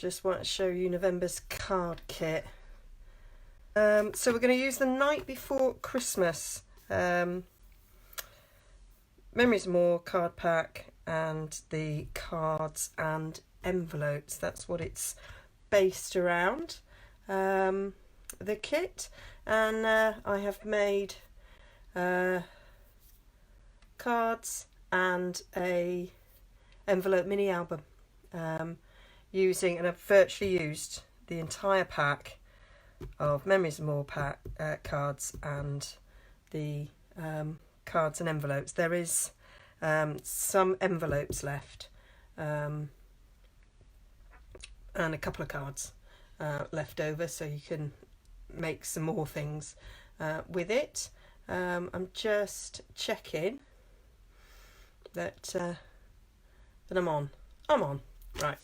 just want to show you November's card kit. So we're going to use the Night Before Christmas Memories More card pack and the cards and envelopes. That's what it's based around, the kit. And I have made cards and a envelope mini album using, and I've virtually used the entire pack of Memories More pack cards and the cards and envelopes. There is some envelopes left and a couple of cards left over, so you can make some more things with it. I'm just checking that I'm on. Right,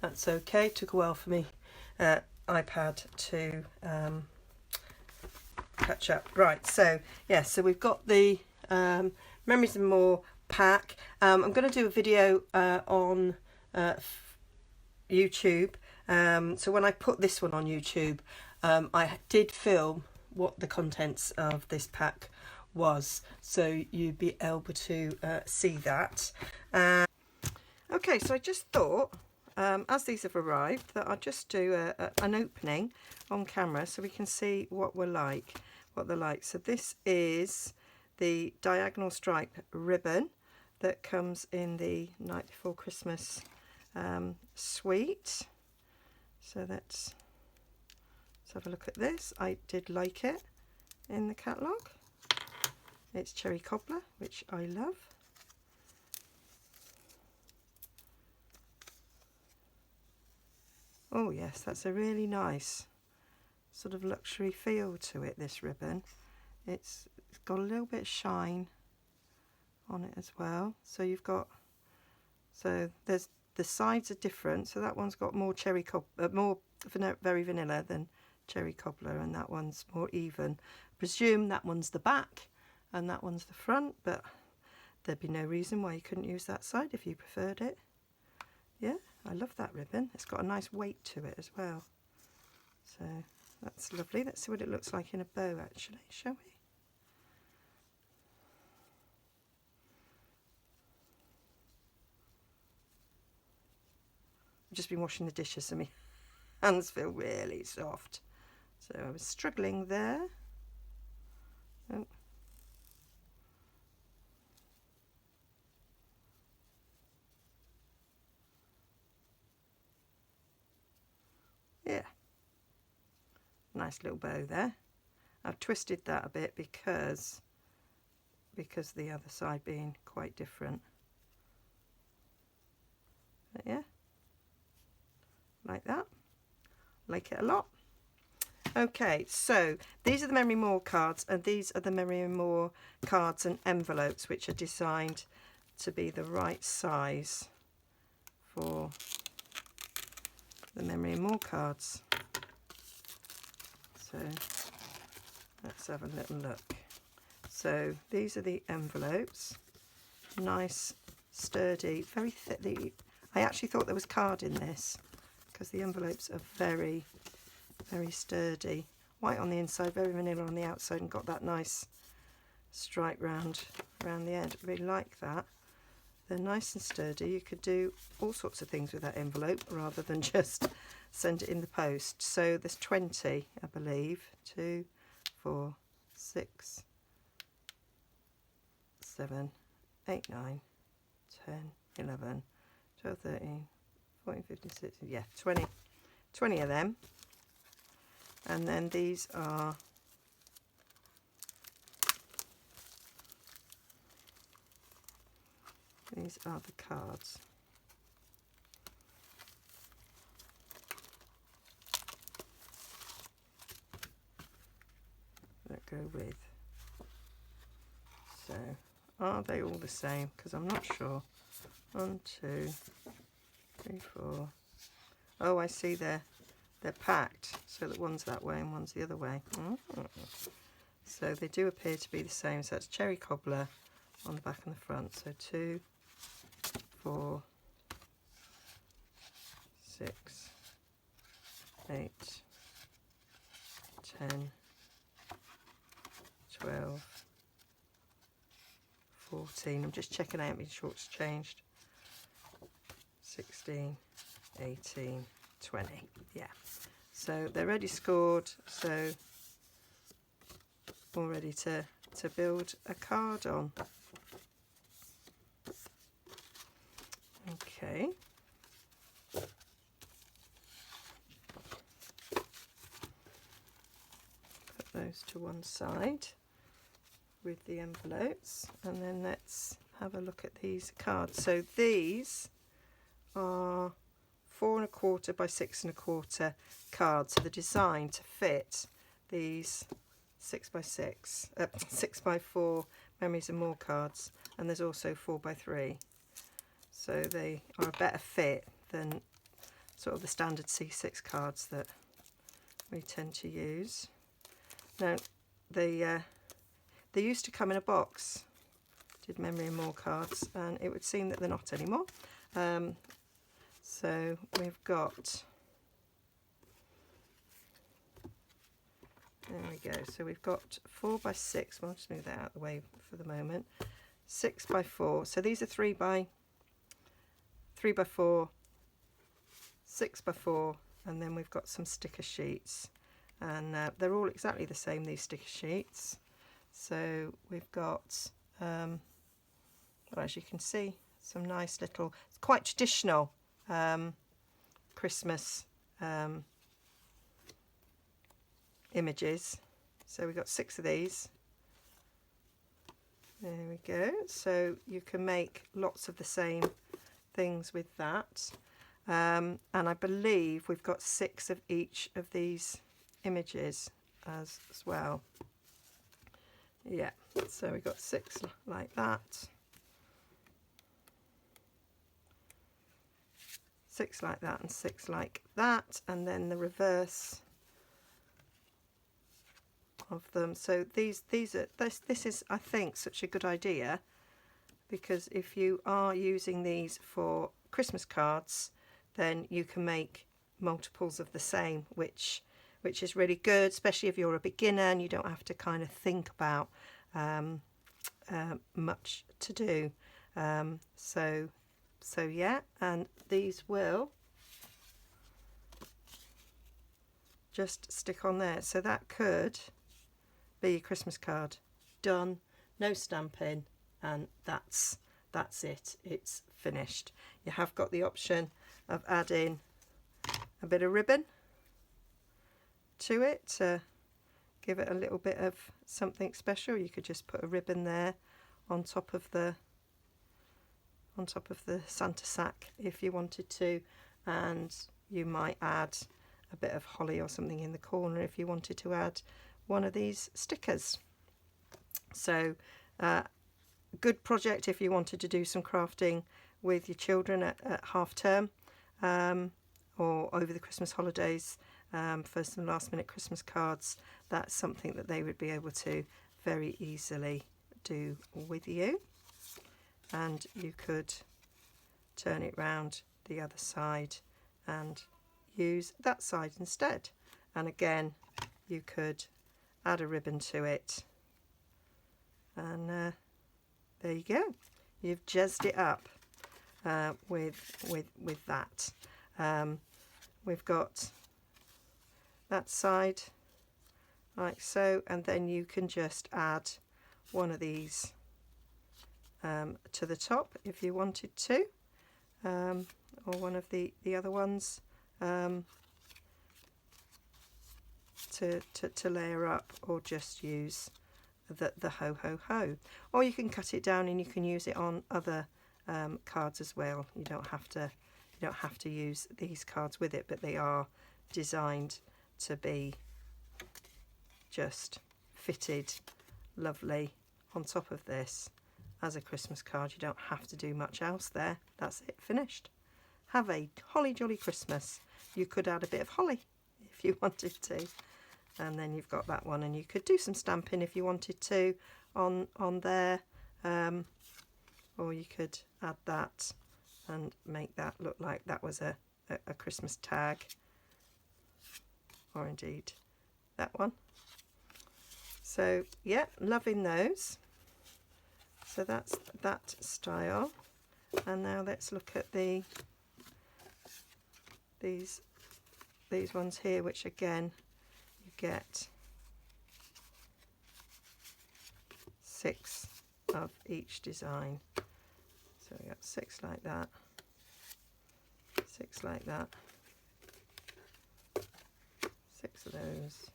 that's okay. Took a while for me iPad to catch up. Right, so yeah, so we've got the Memories and More pack. I'm going to do a video on YouTube. So when I put this one on YouTube, I did film what the contents of this pack was, so you'd be able to see that. Okay, so I just thought, as these have arrived, that I'll just do an opening on camera so we can see what they're like. So this is the diagonal stripe ribbon that comes in the Night Before Christmas suite. So let's have a look at this. I did like it in the catalogue. It's cherry cobbler, which I love. Oh yes, that's a really nice sort of luxury feel to it, this ribbon. It's got a little bit of shine on it as well. So you've got, so there's, the sides are different. So that one's got more cherry very vanilla than cherry cobbler, and that one's more even. I presume that one's the back and that one's the front, but there'd be no reason why you couldn't use that side if you preferred it. Yeah, I love that ribbon. It's got a nice weight to it as well. So that's lovely. Let's see what it looks like in a bow actually, shall we? I've just been washing the dishes, so my hands feel really soft. So I was struggling there. Oh. Yeah, nice little bow there. I've twisted that a bit because the other side being quite different. But yeah, like that. Like it a lot. Okay, so these are the Memory More cards, and these are the Memory More cards and envelopes, which are designed to be the right size for the Memory More cards. So let's have a little look. So these are the envelopes. Nice, sturdy, very thick. I actually thought there was card in this because the envelopes are very, very sturdy. White on the inside, very vanilla on the outside, and got that nice stripe round the end. I really like that. They're nice and sturdy. You could do all sorts of things with that envelope rather than just send it in the post. So there's 20, I believe. 2, 4, 6, 7, 8, 9, 10, 11, 12, 13, 14, 15, 16, yeah, 20 of them. And then these are the cards. That go with. So are they all the same? Because I'm not sure. 1, 2, 3, 4. Oh, I see they're packed, so that one's that way and one's the other way. So they do appear to be the same. So that's cherry cobbler on the back and the front. So 2, 4, 6, 8, 10, 12, 14. I'm just checking out, making sure it's changed. 16, 18, 20. Yeah. So they're ready scored. So all ready to build a card on. Okay. Put those to one side with the envelopes, and then let's have a look at these cards. So these are 4 1/4 by 6 1/4 cards. So they're designed to fit these 6 by 6, 6 by 4 Memories and More cards, and there's also 4 by 3. So they are a better fit than sort of the standard C6 cards that we tend to use. Now they used to come in a box, did Memory and More cards, and it would seem that they're not anymore. So we've got, there we go, so we've got 4 by 6, we'll just move that out of the way for the moment, 6 by 4, so these are 3 by 4, 6 by 4, and then we've got some sticker sheets, and they're all exactly the same, these sticker sheets. So we've got, well, as you can see, some nice little, it's quite traditional Christmas images. So we've got 6 of these. There we go. So you can make lots of the same things with that. And I believe we've got 6 of each of these images as well. Yeah, so we've got 6 like that. 6 like that and 6 like that, and then the reverse of them. So this is, I think, such a good idea, because if you are using these for Christmas cards, then you can make multiples of the same, which is really good, especially if you're a beginner and you don't have to kind of think about much to do. So yeah, and these will just stick on there. So that could be your Christmas card. Done, no stamping, and that's it. It's finished. You have got the option of adding a bit of ribbon to it to give it a little bit of something special. You could just put a ribbon there on top of the Santa sack if you wanted to, and you might add a bit of holly or something in the corner if you wanted to add one of these stickers. So good project if you wanted to do some crafting with your children at half term or over the Christmas holidays for some last minute Christmas cards. That's something that they would be able to very easily do with you. And you could turn it round the other side and use that side instead. And again, you could add a ribbon to it, and there you go. You've jazzed it up with that. We've got that side like so, and then you can just add one of these to the top if you wanted to, or one of the other ones to layer up, or just use the ho ho ho, or you can cut it down and you can use it on other cards as well. You don't have to use these cards with it, but they are designed to be just fitted lovely on top of this as a Christmas card. You don't have to do much else there. That's it, finished. Have a holly jolly Christmas. You could add a bit of holly if you wanted to, and then you've got that one, and you could do some stamping if you wanted to on there, or you could add that and make that look like that was a Christmas tag. or indeed that one. So yeah, loving those. So that's that style. And now let's look at these ones here, which again you get 6 of each design. So we got 6 like that, 6 like that, 6 of those.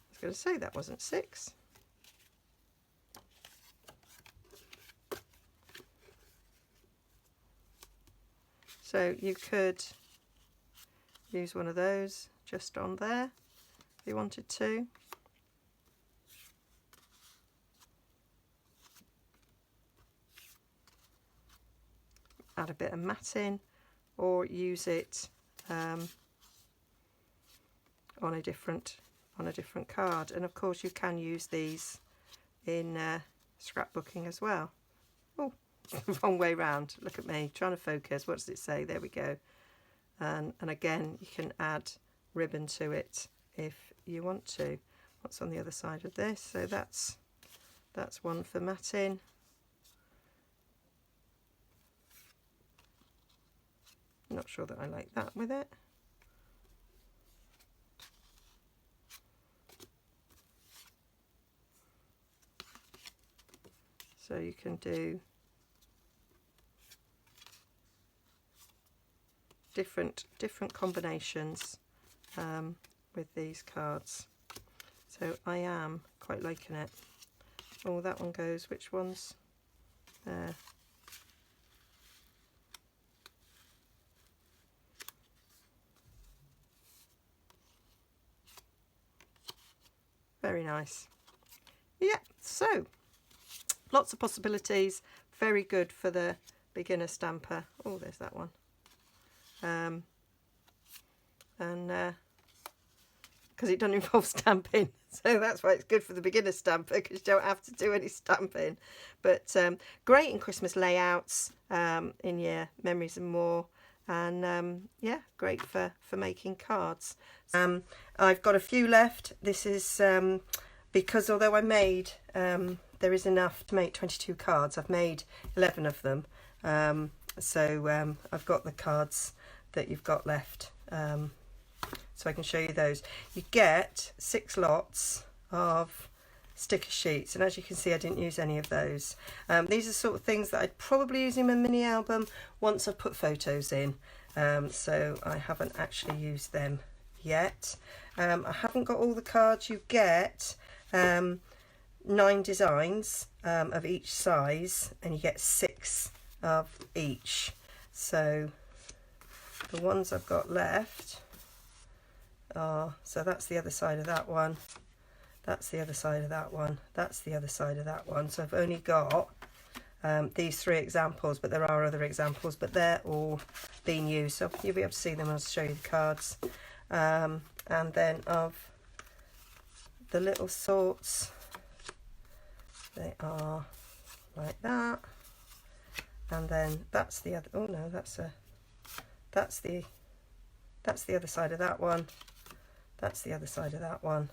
I was going to say that wasn't 6. So you could use one of those just on there if you wanted to. Add a bit of matting, or use it on a different card. And of course you can use these in scrapbooking as well. Oh, wrong way round. Look at me trying to focus. What does it say? There we go. And again, you can add ribbon to it if you want to. What's on the other side of this? So that's one for matting. Not sure that I like that with it. So you can do different combinations with these cards. So I am quite liking it. Oh, that one goes. Which one's there? Very nice. Yeah, so lots of possibilities. Very good for the beginner stamper. Oh, there's that one. And because it doesn't involve stamping, so that's why it's good for the beginner stamper, because you don't have to do any stamping. But great in Christmas layouts, in your memories and more. And yeah, great for making cards. I've got a few left. This is because although I made there is enough to make 22 cards, I've made 11 of them. So I've got the cards that you've got left, so I can show you those. You get 6 lots of sticker sheets, and as you can see I didn't use any of those. These are sort of things that I'd probably use in my mini album once I've put photos in, so I haven't actually used them yet. I haven't got all the cards. You get 9 designs of each size, and you get 6 of each. So the ones I've got left are, so that's the other side of that one, that's the other side of that one, that's the other side of that one. So I've only got these 3 examples, but there are other examples, but they're all being used, so you'll be able to see them as I show you the cards. And then of the little sorts, they are like that, and then that's the other, oh no, that's the other side of that one, that's the other side of that one,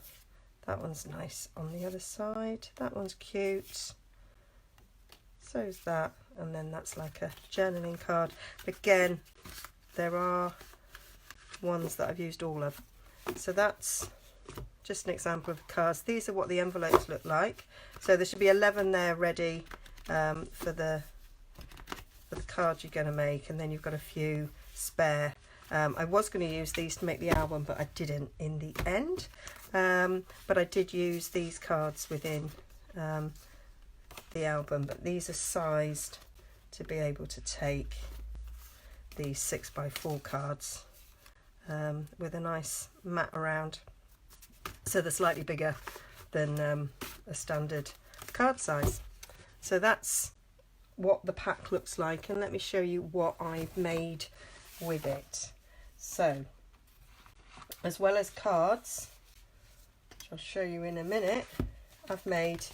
that one's nice on the other side, that one's cute, so's that, and then that's like a journaling card. Again, there are ones that I've used all of. So that's just an example of cards. These are what the envelopes look like. So there should be 11 there ready for the cards you're going to make, and then you've got a few spare. I was going to use these to make the album, but I didn't in the end. But I did use these cards within the album, but these are sized to be able to take these 6x4 cards with a nice mat around, so they're slightly bigger than a standard card size. So that's what the pack looks like, and let me show you what I've made with it. So as well as cards, which I'll show you in a minute, I've made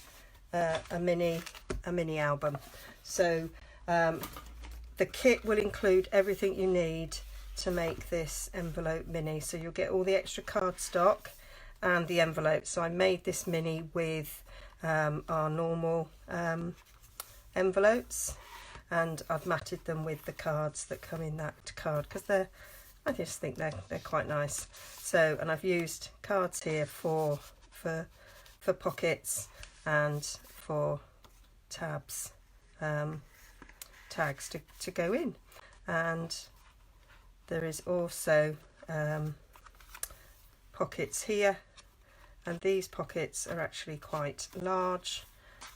a mini album. So the kit will include everything you need to make this envelope mini. So you'll get all the extra cardstock and the envelope. So I made this mini with our normal envelopes, and I've matted them with the cards that come in that card, because I just think they're quite nice. So, and I've used cards here for pockets and for tabs, tags to go in. And there is also pockets here, and these pockets are actually quite large.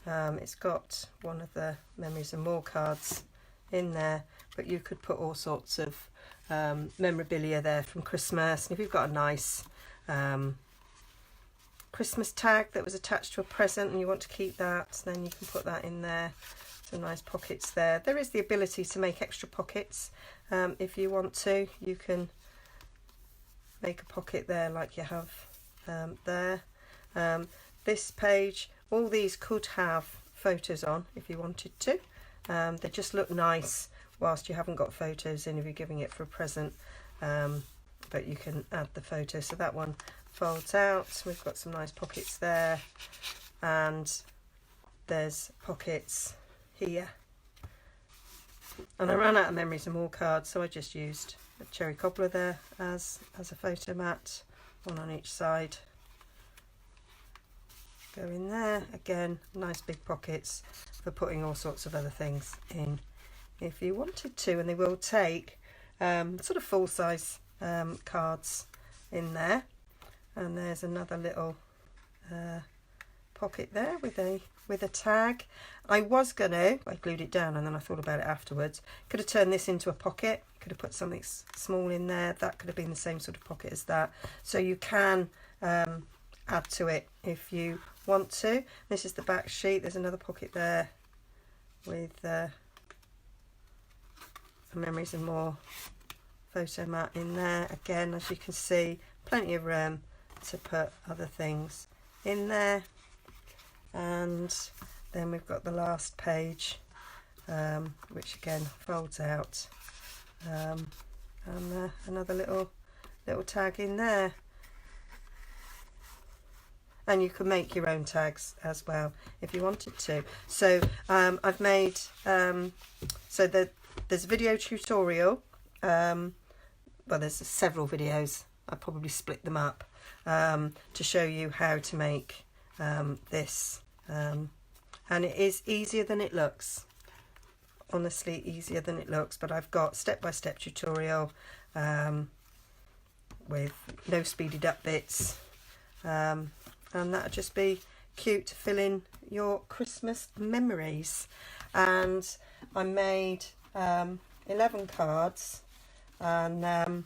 It's got one of the Memories and More cards in there, but you could put all sorts of memorabilia there from Christmas. And if you've got a nice Christmas tag that was attached to a present and you want to keep that, then you can put that in there. Some nice pockets there. There is the ability to make extra pockets if you want to. You can make a pocket there like you have there. This page, all these could have photos on if you wanted to. They just look nice whilst you haven't got photos in if you're giving it for a present, but you can add the photo. So that one folds out. We've got some nice pockets there, and there's pockets here. And I ran out of Memories and More cards, so I just used a cherry cobbler there as a photo mat, one on each side. Go in there again, nice big pockets for putting all sorts of other things in if you wanted to, and they will take sort of full-size cards in there. And there's another little pocket there with a tag. I glued it down and then I thought about it afterwards. Could have turned this into a pocket, could have put something small in there. That could have been the same sort of pocket as that. So you can add to it if you want to. This is the back sheet. There's another pocket there with a Memories and More photo mat in there. Again, as you can see, plenty of room to put other things in there. And then we've got the last page, which again folds out, and another little tag in there. And you can make your own tags as well if you wanted to. So I've made so there's a video tutorial. Well, there's several videos. I probably split them up to show you how to make this, and it is easier than it looks. Honestly, easier than it looks. But I've got step-by-step tutorial with no speeded up bits. And that'll just be cute to fill in your Christmas memories. And I made 11 cards, and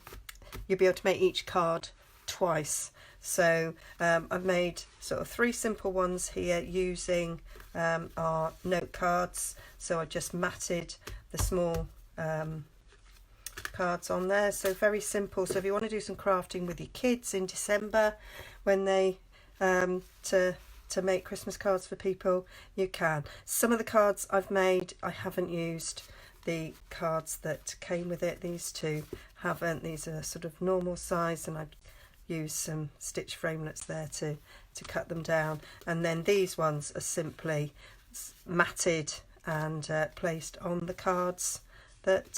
you'll be able to make each card twice. So I've made sort of 3 simple ones here using our note cards. So I just matted the small cards on there. So very simple. So if you want to do some crafting with your kids in December when they to make Christmas cards for people, you can. Some of the cards I've made, I haven't used the cards that came with it. These two haven't. These are sort of normal size, and I've used some stitch framelits there to cut them down. And then these ones are simply matted and placed on the cards that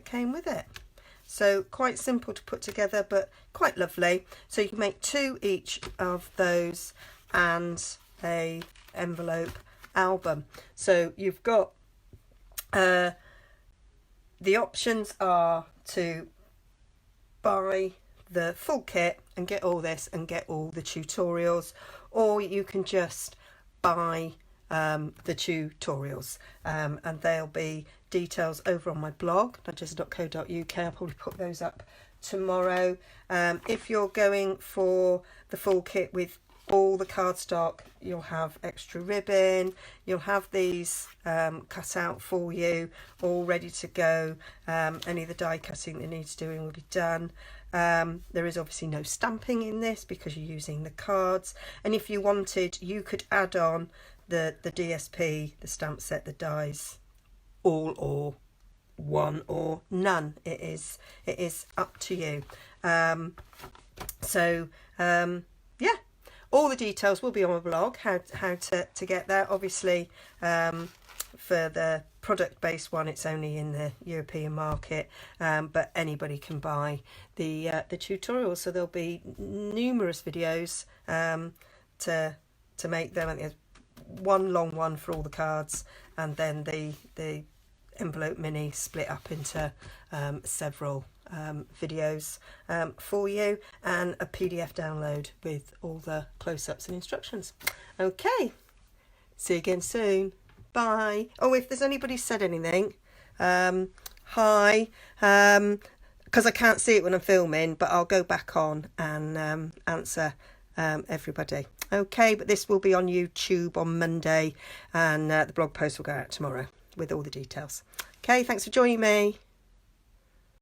came with it. So quite simple to put together, but quite lovely. So you can make 2 each of those and a envelope album. So you've got the options are to buy the full kit and get all this and get all the tutorials, or you can just buy the tutorials, and there'll be details over on my blog, nigezza.co.uk. I'll probably put those up tomorrow. If you're going for the full kit with all the cardstock, you'll have extra ribbon, you'll have these cut out for you, all ready to go. Any of the die cutting that needs doing will be done. There is obviously no stamping in this because you're using the cards, and if you wanted, you could add on the DSP, the stamp set, the dies, all or one or none. It is up to you. Yeah, all the details will be on my blog, how to get there. Obviously, for the product-based one, it's only in the European market, but anybody can buy the tutorial. So there'll be numerous videos to make them. And there's one long one for all the cards, and then the envelope mini split up into several videos for you, and a PDF download with all the close-ups and instructions. Okay, see you again soon. Bye. Oh, if there's anybody said anything, hi, because I can't see it when I'm filming, but I'll go back on and answer everybody. Okay, but this will be on YouTube on Monday, and the blog post will go out tomorrow with all the details. Okay, thanks for joining me.